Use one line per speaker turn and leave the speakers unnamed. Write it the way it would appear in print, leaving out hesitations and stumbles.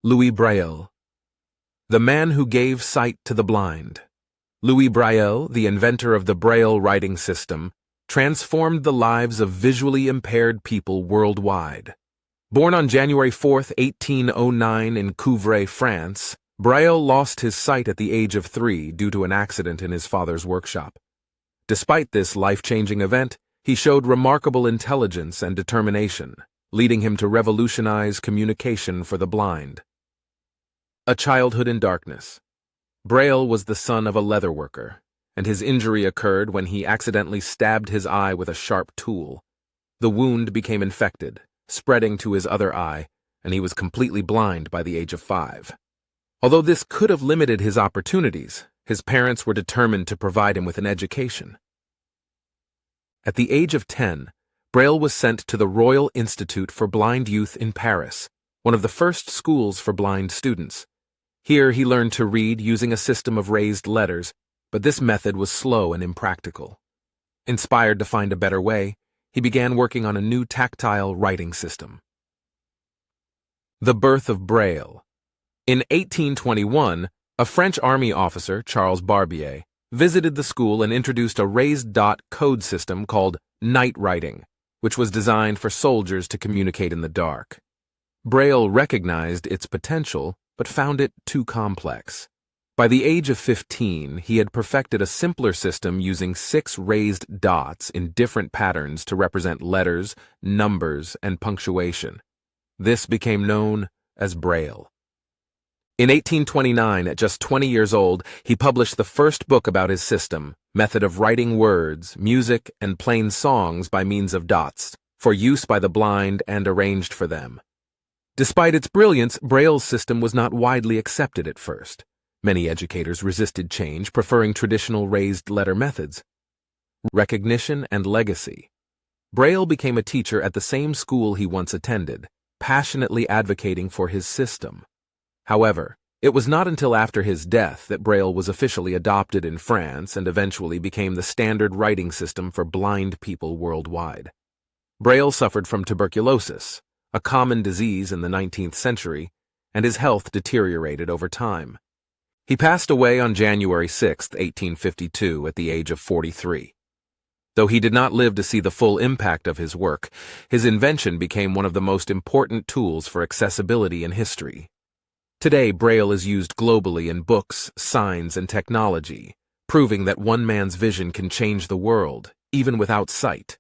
Louis Braille, the man who gave sight to the blind. Louis Braille, the inventor of the Braille writing system, transformed the lives of visually impaired people worldwide. Born on January 4, 1809 in Couvray, France, Braille lost his sight at the age of 3 due to an accident in his father's workshop. Despite this life-changing event, he showed remarkable intelligence and determination, leading him to revolutionize communication for the blind. A childhood in darkness. Braille was the son of a leather worker, and his injury occurred when he accidentally stabbed his eye with a sharp tool. The wound became infected, spreading to his other eye, and he was completely blind by the age of 5. Although this could have limited his opportunities, his parents were determined to provide him with an education. At the age of 10, Braille was sent to the Royal Institute for Blind Youth in Paris, one of the first schools for blind students. Here he learned to read using a system of raised letters, but this method was slow and impractical. Inspired to find a better way, he began working on a new tactile writing system. The birth of Braille. In 1821, a French army officer, Charles Barbier, visited the school and introduced a raised dot code system called night writing, which was designed for soldiers to communicate in the dark. Braille recognized its potential, but found it too complex. By the age of 15, he had perfected a simpler system using 6 raised dots in different patterns to represent letters, numbers, and punctuation. This became known as Braille. In 1829, at just 20 years old, he published the first book about his system, method of writing words, music, and plain songs by means of dots, for use by the blind and arranged for them. Despite its brilliance, Braille's system was not widely accepted at first. Many educators resisted change, preferring traditional raised letter methods. Recognition and legacy. Braille became a teacher at the same school he once attended, passionately advocating for his system. However, it was not until after his death that Braille was officially adopted in France and eventually became the standard writing system for blind people worldwide. Braille suffered from tuberculosis, a common disease in the 19th century, and his health deteriorated over time. He passed away on January 6, 1852, at the age of 43. Though he did not live to see the full impact of his work, his invention became one of the most important tools for accessibility in history. Today, Braille is used globally in books, signs, and technology, proving that one man's vision can change the world, even without sight.